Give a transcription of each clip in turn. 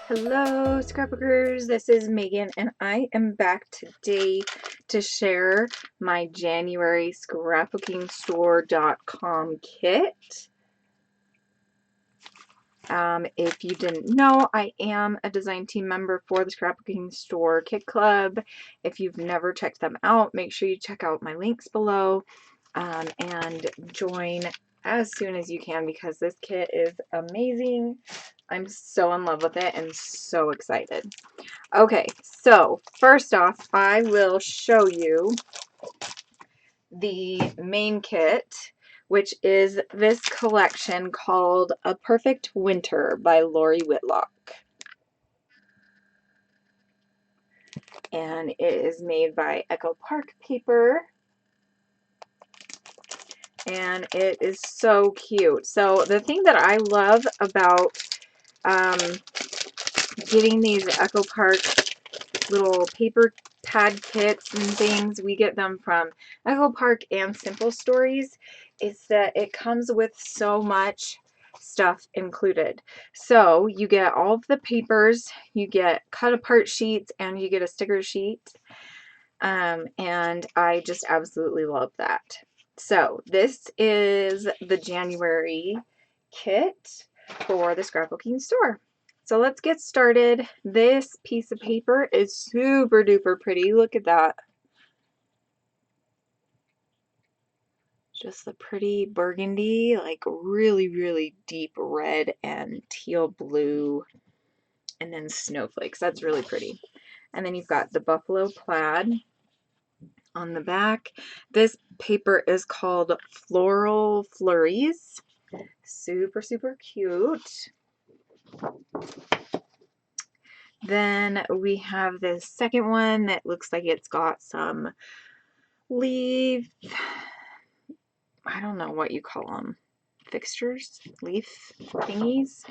Hello, scrapbookers. This is Megan, and I am back today to share my January scrapbookingstore.com kit. If you didn't know, I am a design team member for the Scrapbooking Store Kit Club. If you've never checked them out, make sure you check out my links below and join as soon as you can because this kit is amazing. I'm so in love with it and so excited. Okay, so first off, I will show you the main kit, which is this collection called A Perfect Winter by Lori Whitlock. And it is made by Echo Park Paper. And it is so cute. So the thing that I love about getting these Echo Park little paper pad kits and things, we get them from Echo Park and Simple Stories, is that it comes with so much stuff included. So you get all of the papers, you get cut apart sheets, and you get a sticker sheet. And I just absolutely love that. So this is the January kit for the Scrapbooking Store. So let's get started. This piece of paper is super duper pretty. Look at that. Just the pretty burgundy, like really deep red and teal blue, and then snowflakes. That's really pretty. And then you've got the buffalo plaid on the back. This paper is called Floral Flurries. Super cute. Then we have the second one that looks like it's got some leaf, I don't know what you call them, fixtures, leaf thingies.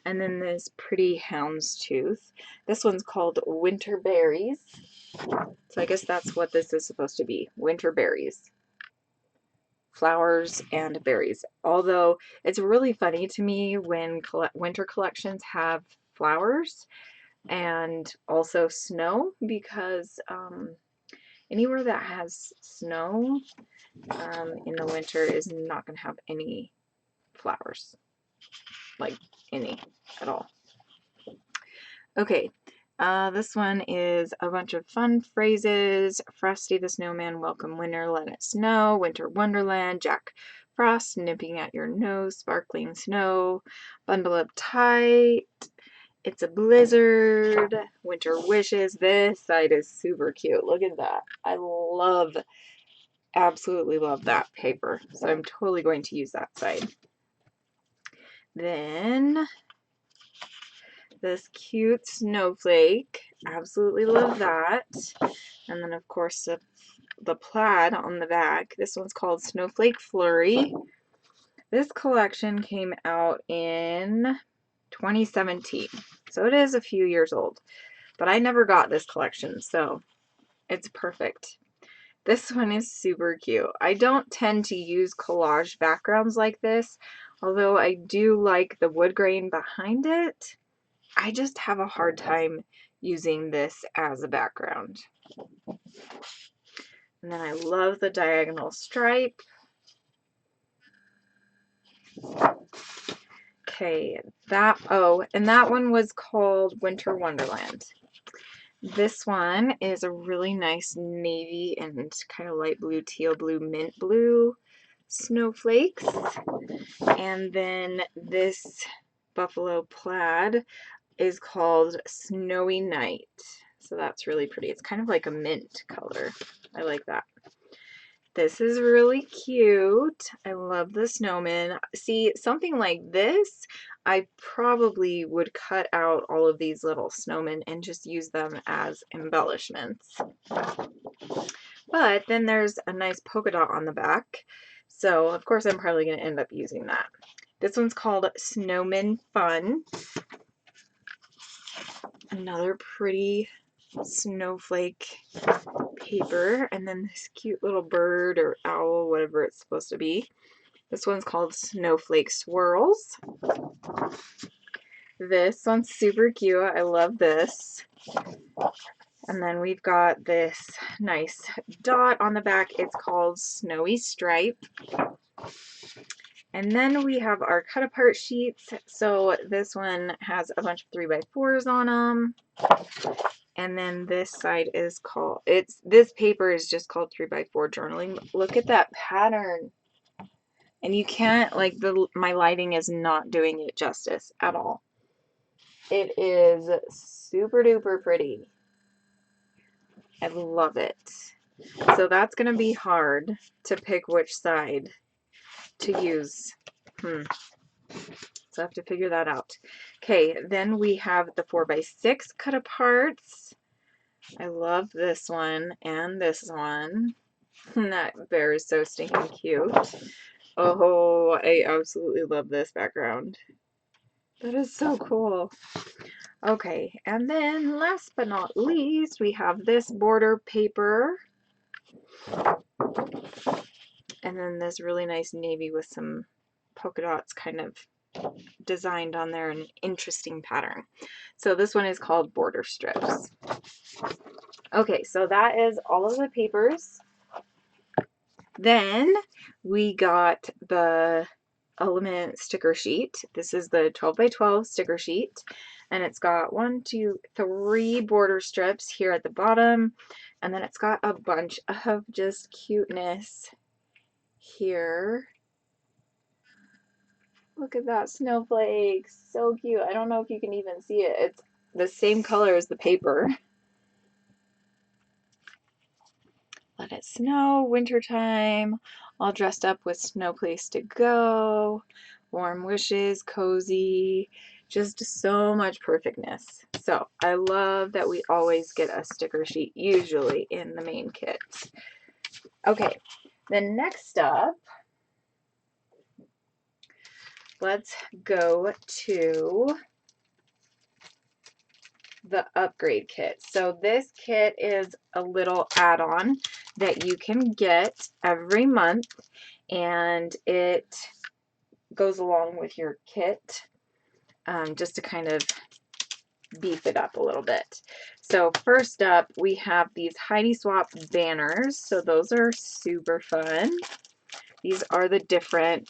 And then this pretty houndstooth. This one's called Winter Berries. So I guess that's what this is supposed to be, winter berries. Flowers and berries. Although it's really funny to me when winter collections have flowers and also snow, because anywhere that has snow in the winter is not going to have any flowers, like any at all. Okay, this one is a bunch of fun phrases. Frosty the Snowman, welcome winter, let it snow. Winter Wonderland, Jack Frost nipping at your nose, sparkling snow. Bundle up tight. It's a blizzard. Winter wishes. This side is super cute. Look at that. I absolutely love that paper. So I'm totally going to use that side. Then this cute snowflake. Absolutely love that. And then of course the plaid on the back. This one's called Snowflake Flurry. This collection came out in 2017. So it is a few years old. But I never got this collection, so it's perfect. This one is super cute. I don't tend to use collage backgrounds like this, although I do like the wood grain behind it. I just have a hard time using this as a background. And then I love the diagonal stripe. Okay, and that one was called Winter Wonderland. This one is a really nice navy and kind of light blue, teal blue, mint blue snowflakes. And then this buffalo plaid is called Snowy Night. So that's really pretty. It's kind of like a mint color. I like that. This is really cute. I love the snowman. See, something like this, I probably would cut out all of these little snowmen and just use them as embellishments. But then there's a nice polka dot on the back. So, of course, I'm probably going to end up using that. This one's called Snowman Fun. Another pretty snowflake paper, and then this cute little bird or owl, whatever it's supposed to be. This one's called Snowflake Swirls. This one's super cute. I love this. And then we've got this nice dot on the back. It's called Snowy Stripe. And then we have our cut apart sheets. So this one has a bunch of 3x4s on them. And then this side is called, this paper is just called 3x4 journaling. Look at that pattern. And you can't, like, my lighting is not doing it justice at all. It is super duper pretty. I love it. So that's going to be hard to pick which side to use. So I have to figure that out. Okay, then we have the 4x6 cut aparts. I love this one and this one. That bear is so stinking cute. Oh, I absolutely love this background. That is so cool. Okay, and then last but not least, we have this border paper. And then this really nice navy with some polka dots kind of designed on there, an interesting pattern. So this one is called Border Strips. Okay, so that is all of the papers. Then we got the Element sticker sheet. This is the 12x12 sticker sheet, and it's got 1, 2, 3 border strips here at the bottom, and then it's got a bunch of just cuteness here. Look at that snowflake, so cute. I don't know if you can even see it. It's the same color as the paper. Let it snow, wintertime, all dressed up with snow place to go, warm wishes, cozy, just so much perfectness. So I love that we always get a sticker sheet, usually in the main kit. Okay, then next up, let's go to the upgrade kit. So this kit is a little add-on that you can get every month, and it goes along with your kit just to kind of beef it up a little bit. So first up, we have these Heidi Swap banners. So those are super fun. These are the different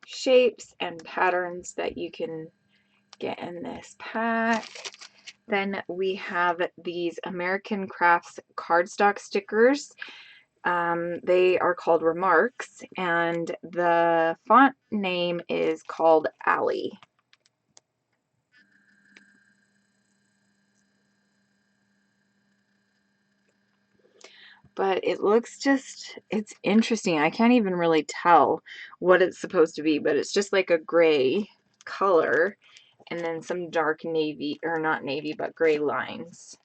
shapes and patterns that you can get in this pack. Then we have these American Crafts cardstock stickers. They are called Remarks, and the font name is called Allie. But it looks just, it's interesting. I can't even really tell what it's supposed to be, but it's just like a gray color and then some dark navy, or not navy, but gray lines.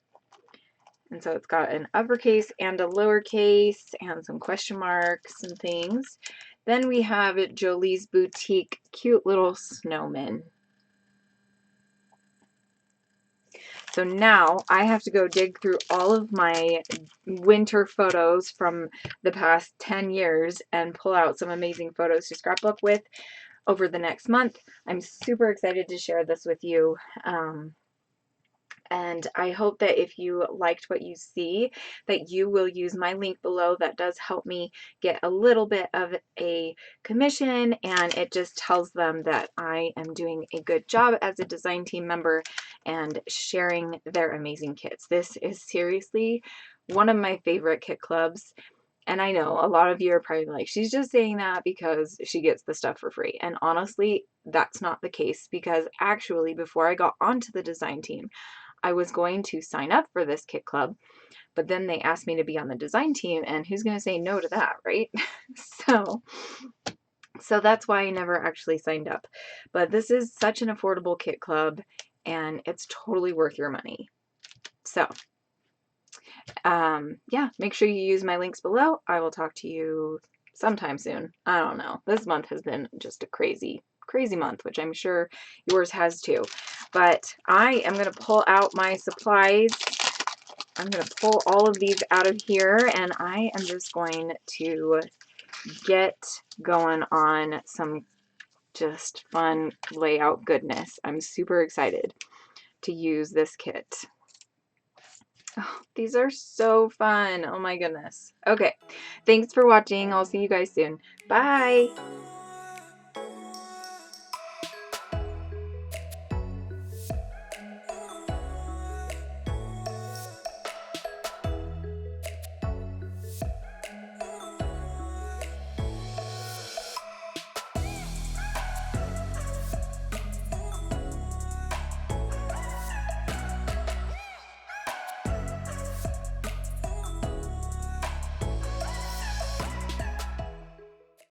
And so it's got an uppercase and a lowercase and some question marks and things. Then we have Jolie's Boutique cute little snowman. So now I have to go dig through all of my winter photos from the past 10 years and pull out some amazing photos to scrapbook with over the next month. I'm super excited to share this with you. And I hope that if you liked what you see, that you will use my link below. That does help me get a little bit of a commission, and it just tells them that I am doing a good job as a design team member and sharing their amazing kits. This is seriously one of my favorite kit clubs. And I know a lot of you are probably like, she's just saying that because she gets the stuff for free. And honestly, that's not the case, because actually before I got onto the design team, I was going to sign up for this kit club, but then they asked me to be on the design team, and who's going to say no to that, right? So that's why I never actually signed up. But this is such an affordable kit club, and it's totally worth your money. So yeah, make sure you use my links below. I will talk to you sometime soon. I don't know. This month has been just a crazy month, which I'm sure yours has too. But I am going to pull out my supplies. I'm going to pull all of these out of here, and I am just going to get going on some just fun layout goodness. I'm super excited to use this kit. Oh, these are so fun. Oh my goodness. Okay, thanks for watching. I'll see you guys soon. Bye.